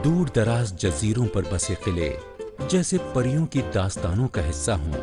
दूर दराज जजीरों पर बसे किले जैसे परियों की दास्तानों का हिस्सा हों।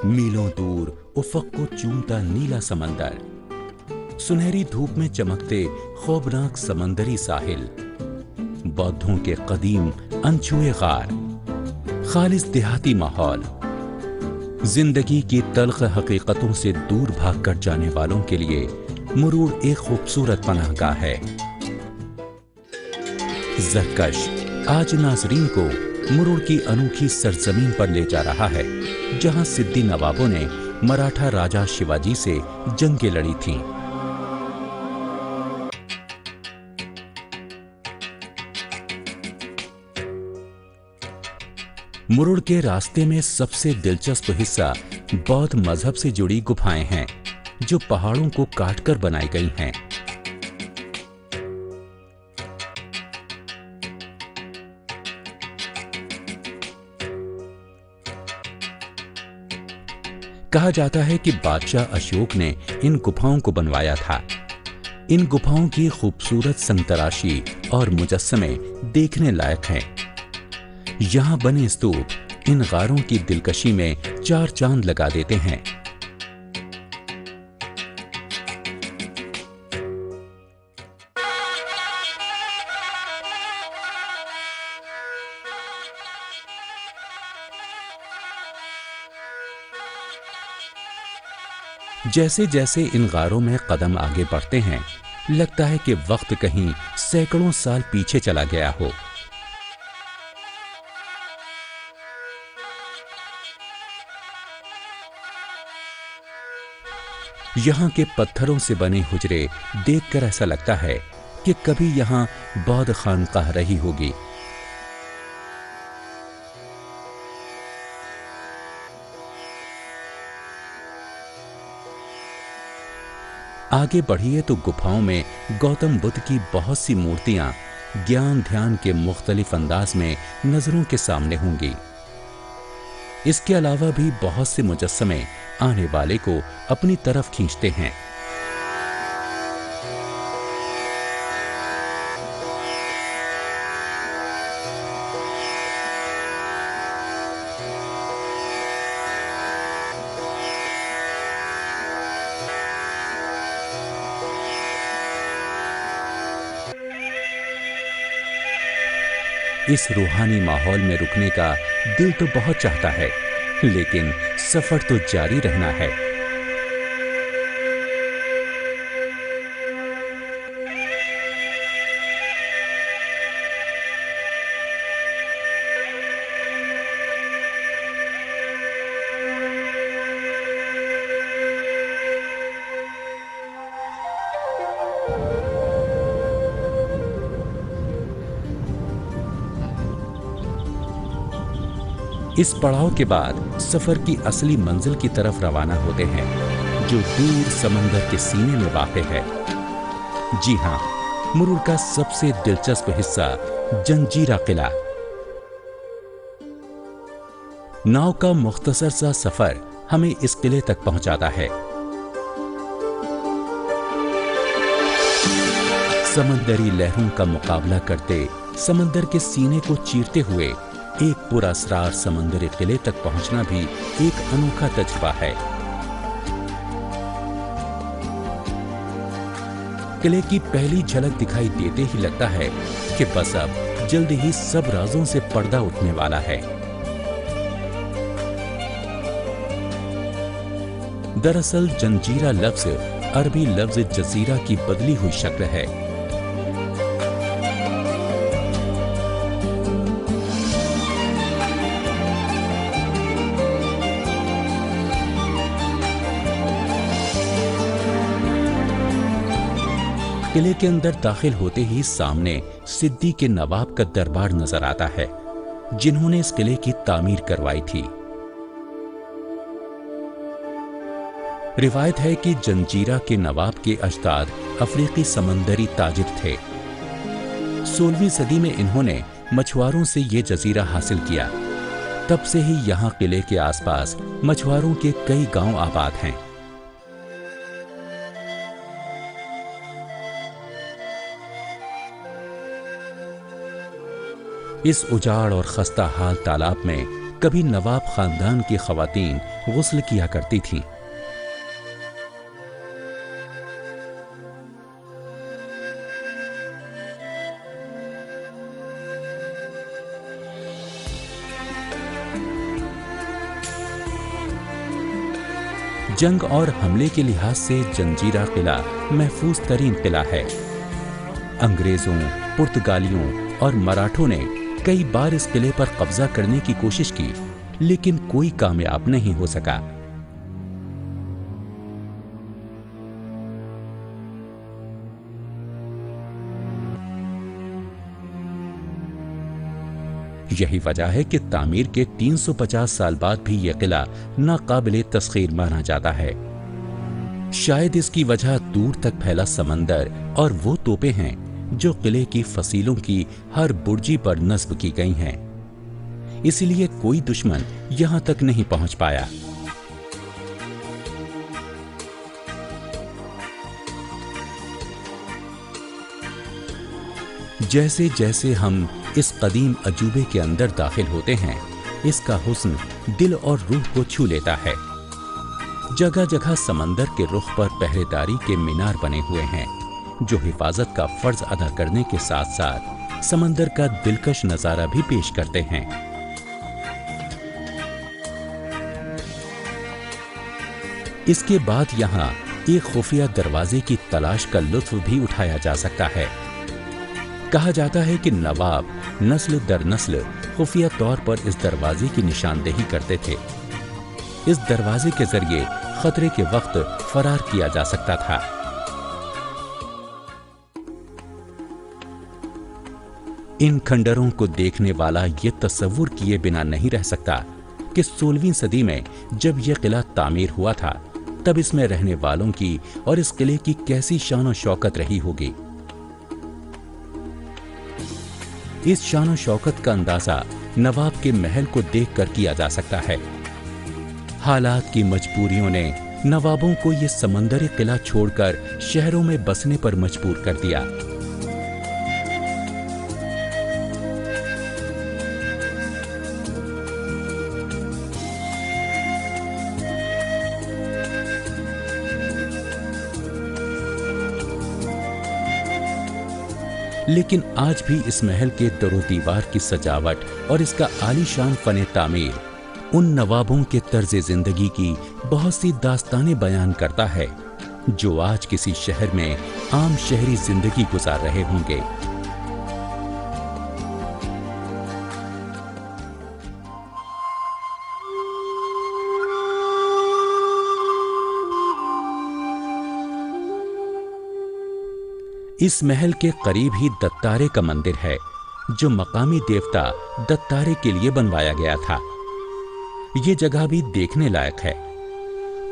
मीलों दूर उफक को चूमता नीला समंदर, सुनहरी धूप में चमकते खौफनाक समंदरी साहिल, बौद्धों के कदीम अनछुए गार, खालिस देहाती माहौल। जिंदगी की तल्ख हकीकतों से दूर भागकर जाने वालों के लिए मुरूड़ एक खूबसूरत पनाहगाह है। ज़रकश आज नाज़रीन को मुरूड़ की अनोखी सरजमीन पर ले जा रहा है, जहां सिद्दी नवाबों ने मराठा राजा शिवाजी से जंगें लड़ी थीं। मुरूड़ के रास्ते में सबसे दिलचस्प हिस्सा बौद्ध मजहब से जुड़ी गुफाएं हैं, जो पहाड़ों को काटकर बनाई गई हैं। कहा जाता है कि बादशाह अशोक ने इन गुफाओं को बनवाया था। इन गुफाओं की खूबसूरत संतराशी और मुजस्समे देखने लायक हैं। यहां बने स्तूप इन गारों की दिलकशी में चार चांद लगा देते हैं। जैसे जैसे इन गारों में कदम आगे बढ़ते हैं, लगता है कि वक्त कहीं सैकड़ों साल पीछे चला गया हो। यहाँ के पत्थरों से बने हुजरे देखकर ऐसा लगता है कि कभी यहाँ बौद्ध खानकाह रही होगी। आगे बढ़िए तो गुफाओं में गौतम बुद्ध की बहुत सी मूर्तियां ज्ञान ध्यान के मुख्तलिफ अंदाज में नजरों के सामने होंगी। इसके अलावा भी बहुत से मुजस्समे आने वाले को अपनी तरफ खींचते हैं। इस रूहानी माहौल में रुकने का दिल तो बहुत चाहता है, लेकिन सफर तो जारी रहना है। इस पड़ाव के बाद सफर की असली मंजिल की तरफ रवाना होते हैं, जो दूर समंदर के सीने में वाक़ है। जी हां, मुरूड़ का सबसे दिलचस्प हिस्सा जंजीरा किला। नाव का मुख्तसर सा सफर हमें इस किले तक पहुंचाता है। समंदरी लहरों का मुकाबला करते, समंदर के सीने को चीरते हुए एक पुरअसरार समंदरी किले तक पहुंचना भी एक अनोखा तजुर्बा है। किले की पहली झलक दिखाई देते ही लगता है कि बस अब जल्द ही सब राजों से पर्दा उठने वाला है। दरअसल जंजीरा लफ्ज अरबी लफ्ज जजीरा की बदली हुई शक्ल है। किले के अंदर दाखिल होते ही सामने सिद्दी के नवाब का दरबार नजर आता है, जिन्होंने इस किले की तामीर करवाई थी। रिवायत है कि जंजीरा के नवाब के अजदाद अफ्रीकी समंदरी ताजिर थे। 16वीं सदी में इन्होंने मछुआरों से ये जजीरा हासिल किया। तब से ही यहाँ किले के आसपास मछुआरों के कई गांव आबाद हैं। इस उजाड़ और खस्ता हाल तालाब में कभी नवाब खानदान की खवातीन गुस्ल किया करती थीं। जंग और हमले के लिहाज से जंजीरा किला महफूज तरीन किला है। अंग्रेजों, पुर्तगालियों और मराठों ने कई बार इस किले पर कब्जा करने की कोशिश की, लेकिन कोई कामयाब नहीं हो सका। यही वजह है कि तामीर के 350 साल बाद भी यह किला नाकाबिले तस्खीर माना जाता है। शायद इसकी वजह दूर तक फैला समंदर और वो तोपें हैं जो किले की फसीलों की हर बुर्जी पर नस्ब की गई हैं। इसलिए कोई दुश्मन यहां तक नहीं पहुंच पाया। जैसे जैसे हम इस कदीम अजूबे के अंदर दाखिल होते हैं, इसका हुस्न दिल और रूह को छू लेता है। जगह जगह समंदर के रुख पर पहरेदारी के मीनार बने हुए हैं, जो हिफाजत का फर्ज अदा करने के साथ साथ समंदर का दिलकश नजारा भी पेश करते हैं। इसके बाद यहाँ एक खुफिया दरवाजे की तलाश का लुत्फ भी उठाया जा सकता है। कहा जाता है कि नवाब नस्ल दर नस्ल खुफिया तौर पर इस दरवाजे की निशानदेही करते थे। इस दरवाजे के जरिए खतरे के वक्त फरार किया जा सकता था। इन खंडरों को देखने वाला ये तस्वुर किए बिना नहीं रह सकता कि 16वीं सदी में जब यह किला तामीर हुआ था, तब इसमें रहने वालों की और इस किले की कैसी शान और शौकत रही होगी। इस शान और शौकत का अंदाजा नवाब के महल को देखकर किया जा सकता है। हालात की मजबूरियों ने नवाबों को यह समंदरी किला छोड़कर शहरों में बसने पर मजबूर कर दिया। लेकिन आज भी इस महल के दरो दीवार की सजावट और इसका आलीशान फने तामीर उन नवाबों के तर्ज़े जिंदगी की बहुत सी दास्तानें बयान करता है, जो आज किसी शहर में आम शहरी जिंदगी गुजार रहे होंगे। इस महल के करीब ही दत्तारे का मंदिर है, जो मकामी देवता दत्तारे के लिए बनवाया गया था। ये जगह भी देखने लायक है।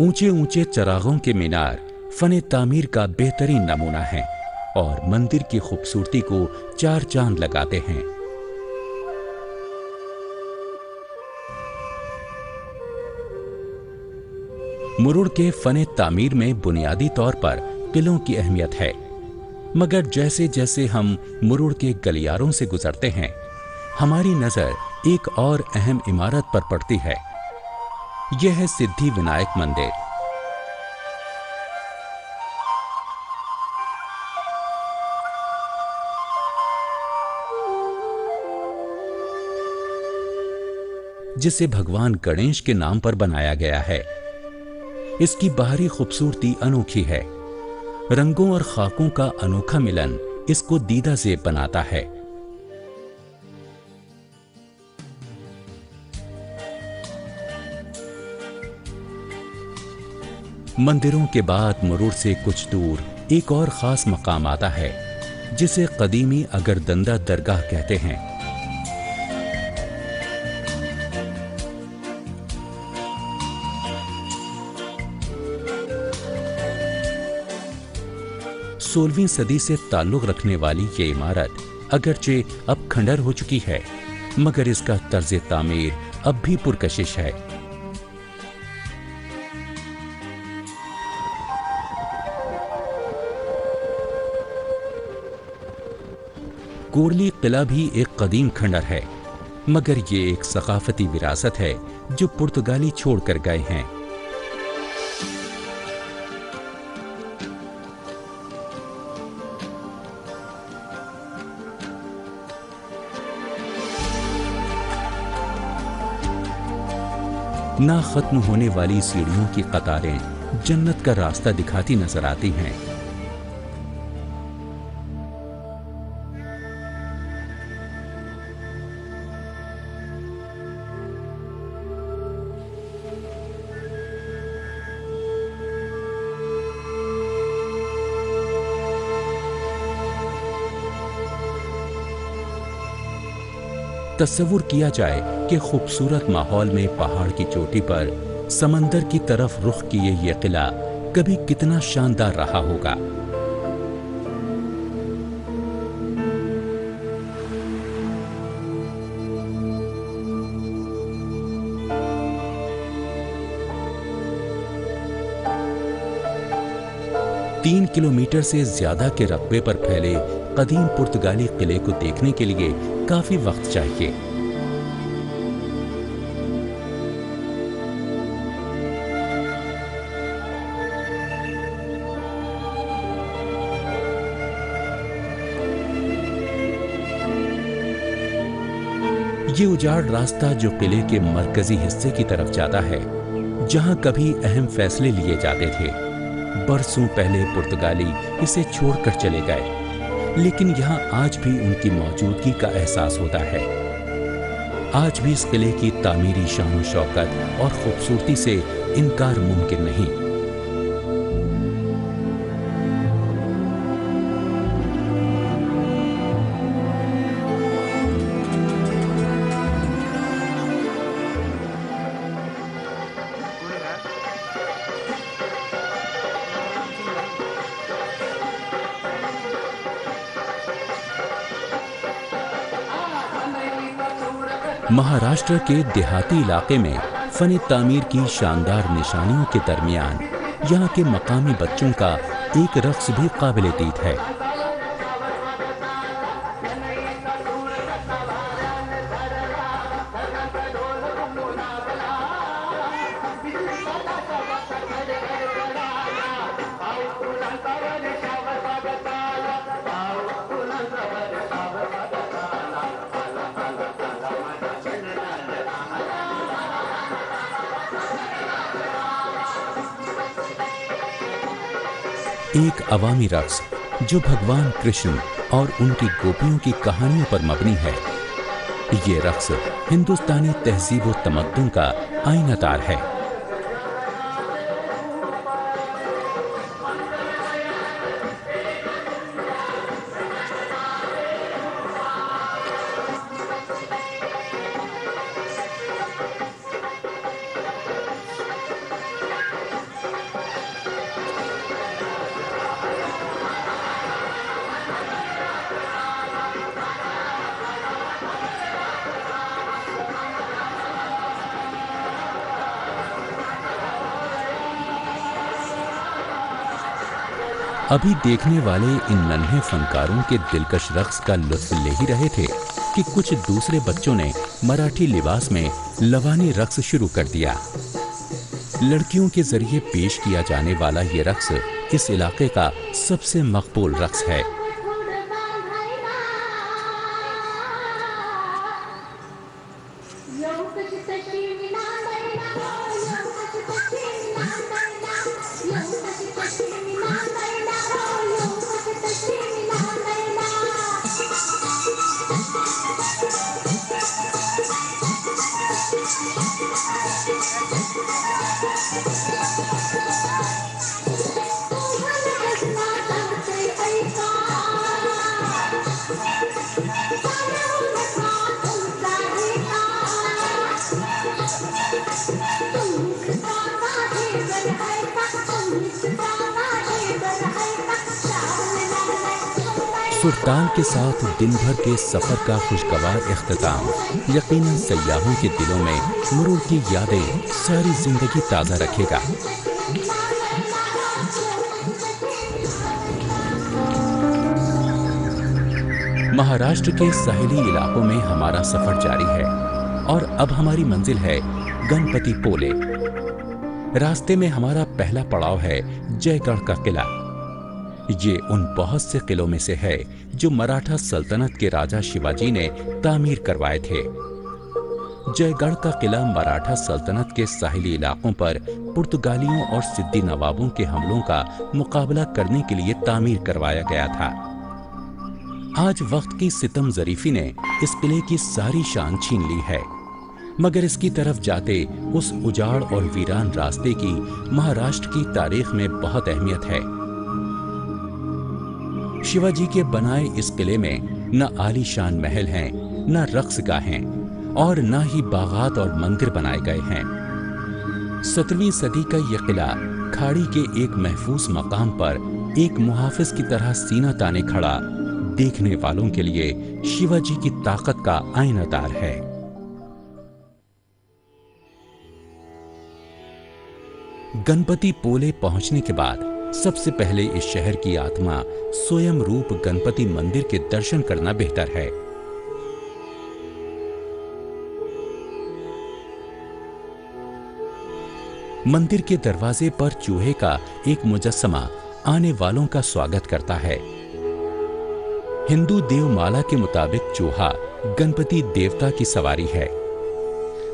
ऊंचे ऊंचे चरागों के मीनार फने तामीर का बेहतरीन नमूना है और मंदिर की खूबसूरती को चार चांद लगाते हैं। मुरुड़ के फने तामीर में बुनियादी तौर पर किलों की अहमियत है, मगर जैसे जैसे हम मुरुड़ के गलियारों से गुजरते हैं, हमारी नजर एक और अहम इमारत पर पड़ती है। यह है सिद्धि विनायक मंदिर। जिसे भगवान गणेश के नाम पर बनाया गया है। इसकी बाहरी खूबसूरती अनोखी है। रंगों और खाकों का अनोखा मिलन इसको दीदा ज़ेब बनाता है। मंदिरों के बाद मुरुड़ से कुछ दूर एक और खास मकाम आता है, जिसे कदीमी अगरदंदा दरगाह कहते हैं। सोलहवीं सदी से ताल्लुक रखने वाली ये इमारत अगरचे अब खंडर हो चुकी है, मगर इसका तर्ज तामीर अब भी पुरकशिश है। कोरली किला भी एक कदीम खंडर है, मगर ये एक सकाफती विरासत है जो पुर्तगाली छोड़कर गए हैं। ना खत्म होने वाली सीढ़ियों की कतारें जन्नत का रास्ता दिखाती नजर आती हैं। तस्वुर किया जाए कि खूबसूरत माहौल में पहाड़ की चोटी पर समंदर की तरफ रुख किए ये किला कभी कितना शानदार रहा होगा। तीन किलोमीटर से ज्यादा के रकबे पर फैले कदीम पुर्तगाली किले को देखने के लिए काफी वक्त चाहिए। ये उजाड़ रास्ता जो किले के मरकजी हिस्से की तरफ जाता है, जहां कभी अहम फैसले लिए जाते थे। बरसों पहले पुर्तगाली इसे छोड़कर चले गए, लेकिन यहाँ आज भी उनकी मौजूदगी का एहसास होता है। आज भी इस किले की तामीरी शान शौकत और खूबसूरती से इनकार मुमकिन नहीं। महाराष्ट्र के देहाती इलाके में फन तामीर की शानदार निशानियों के दरमियान यहाँ के मकामी बच्चों का एक रक्स भी काबिल-ए-दीद है। एक अवामी रक्स जो भगवान कृष्ण और उनकी गोपियों की कहानियों पर मबनी है। ये रक्स हिंदुस्तानी तहजीब व तमद्दुन का आईनादार है। अभी देखने वाले इन नन्हे फनकारों के दिलकश रक्स का लुत्फ ले ही रहे थे कि कुछ दूसरे बच्चों ने मराठी लिबास में लवानी रक्स शुरू कर दिया। लड़कियों के जरिए पेश किया जाने वाला ये रक्स इस इलाके का सबसे मकबूल रक्स है। सुरताल के साथ दिन भर के सफर का खुशगवार इख्तिताम यकीनन सयाहों के दिलों में मुरुर की यादें सारी जिंदगी ताज़ा रखेगा। महाराष्ट्र के सहेली इलाकों में हमारा सफर जारी है और अब हमारी मंजिल है गणपतिपुले। रास्ते में हमारा पहला पड़ाव है जयगढ़ का किला। ये उन बहुत से किलों में से है जो मराठा सल्तनत के राजा शिवाजी ने तामीर करवाए थे। जयगढ़ का किला मराठा सल्तनत के साहिली इलाकों पर पुर्तगालियों और सिद्दी नवाबों के हमलों का मुकाबला करने के लिए तामीर करवाया गया था। आज वक्त की सितम जरीफी ने इस किले की सारी शान छीन ली है, मगर इसकी तरफ जाते उस उजाड़ और वीरान रास्ते की महाराष्ट्र की तारीख में बहुत अहमियत है। शिवाजी के बनाए इस किले में न आलीशान महल हैं, न रक्सगाहें और न ही बागात और मंदिर बनाए गए हैं। 17वीं सदी का यह किला खाड़ी के एक महफूज मकाम पर एक मुहाफिज की तरह सीना ताने खड़ा देखने वालों के लिए शिवाजी की ताकत का आईनादार है। गणपतिपुले पहुंचने के बाद सबसे पहले इस शहर की आत्मा स्वयं रूप गणपति मंदिर के दर्शन करना बेहतर है। मंदिर के दरवाजे पर चूहे का एक मुजस्समा आने वालों का स्वागत करता है। हिंदू देवमाला के मुताबिक चूहा गणपति देवता की सवारी है।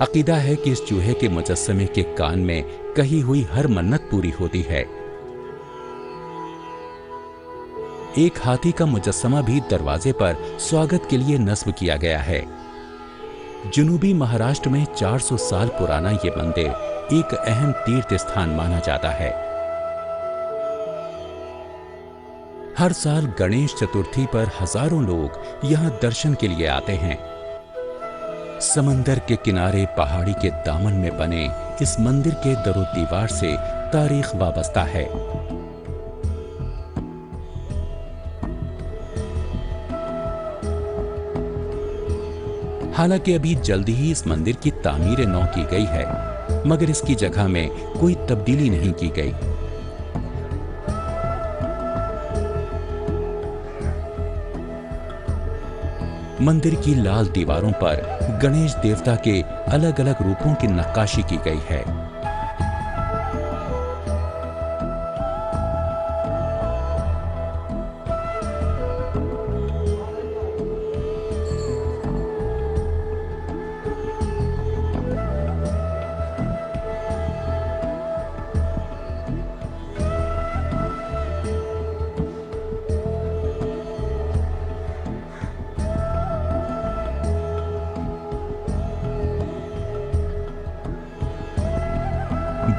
अकीदा है कि इस चूहे के मुजस्समे के कान में कही हुई हर मन्नत पूरी होती है। एक हाथी का मुजस्समा भी दरवाजे पर स्वागत के लिए नस्ब किया गया है। जनूबी महाराष्ट्र में 400 साल पुराना ये मंदिर एक अहम तीर्थ स्थान माना जाता है। हर साल गणेश चतुर्थी पर हजारों लोग यहां दर्शन के लिए आते हैं। समंदर के किनारे पहाड़ी के दामन में बने इस मंदिर के दरो दीवार से तारीख वाबस्ता है। हालांकि अभी जल्दी ही इस मंदिर की तामीर नौ की गई है, मगर इसकी जगह में कोई तब्दीली नहीं की गई। मंदिर की लाल दीवारों पर गणेश देवता के अलग अलग रूपों की नक्काशी की गई है।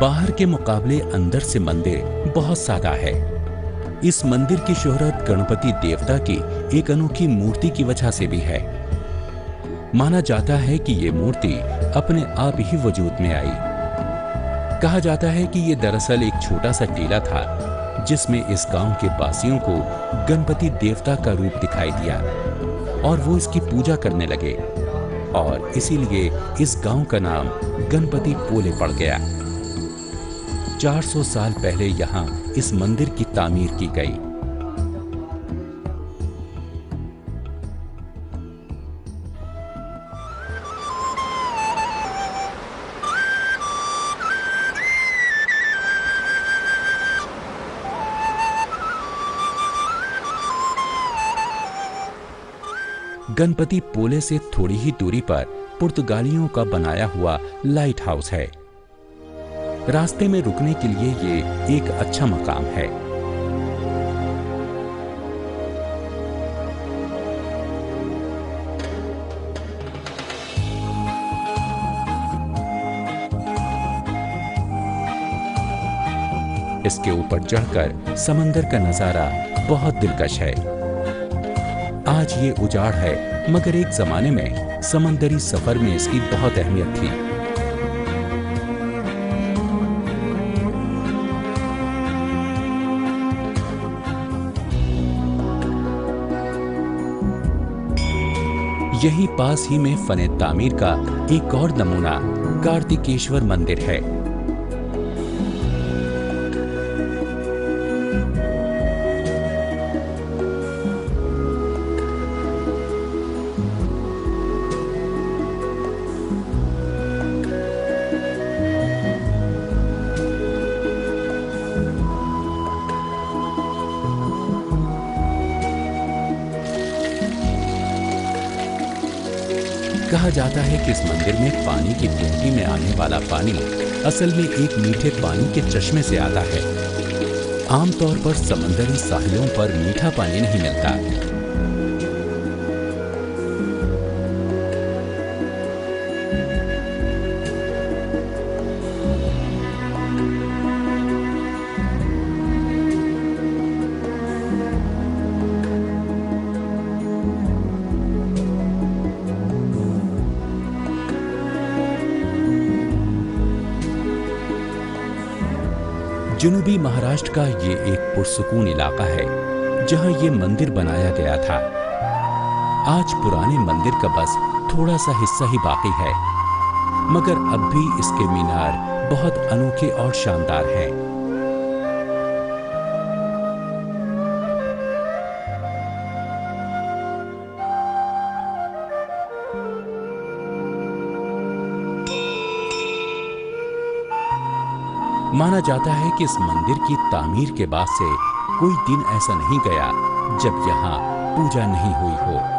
बाहर के मुकाबले अंदर से मंदिर बहुत सादा है। इस मंदिर की शोहरत गणपति देवता की एक अनोखी मूर्ति की वजह से भी है। माना जाता है कि ये मूर्ति अपने आप ही वजूद में आई। कहा जाता है कि ये दरअसल एक छोटा सा टीला था जिसमें इस गांव के वासियों को गणपति देवता का रूप दिखाई दिया और वो इसकी पूजा करने लगे और इसीलिए इस गांव का नाम गणपतिपुले पड़ गया। 400 साल पहले यहां इस मंदिर की तामीर की गई। गणपतिपुले से थोड़ी ही दूरी पर पुर्तगालियों का बनाया हुआ लाइट हाउस है। रास्ते में रुकने के लिए ये एक अच्छा मकाम है। इसके ऊपर चढ़कर समंदर का नजारा बहुत दिलकश है। आज ये उजाड़ है, मगर एक जमाने में समंदरी सफर में इसकी बहुत अहमियत थी। यहीं पास ही में फने तामीर का एक और नमूना कार्तिकेश्वर मंदिर है। कहा जाता है कि इस मंदिर में पानी की टूटी में आने वाला पानी असल में एक मीठे पानी के चश्मे से आता है। आमतौर पर समंदरी साहिलों पर मीठा पानी नहीं मिलता। जनूबी महाराष्ट्र का ये एक पुरसुकून इलाका है जहां ये मंदिर बनाया गया था। आज पुराने मंदिर का बस थोड़ा सा हिस्सा ही बाकी है, मगर अब भी इसके मीनार बहुत अनोखे और शानदार हैं। माना जाता है कि इस मंदिर की तामीर के बाद से कोई दिन ऐसा नहीं गया जब यहाँ पूजा नहीं हुई हो।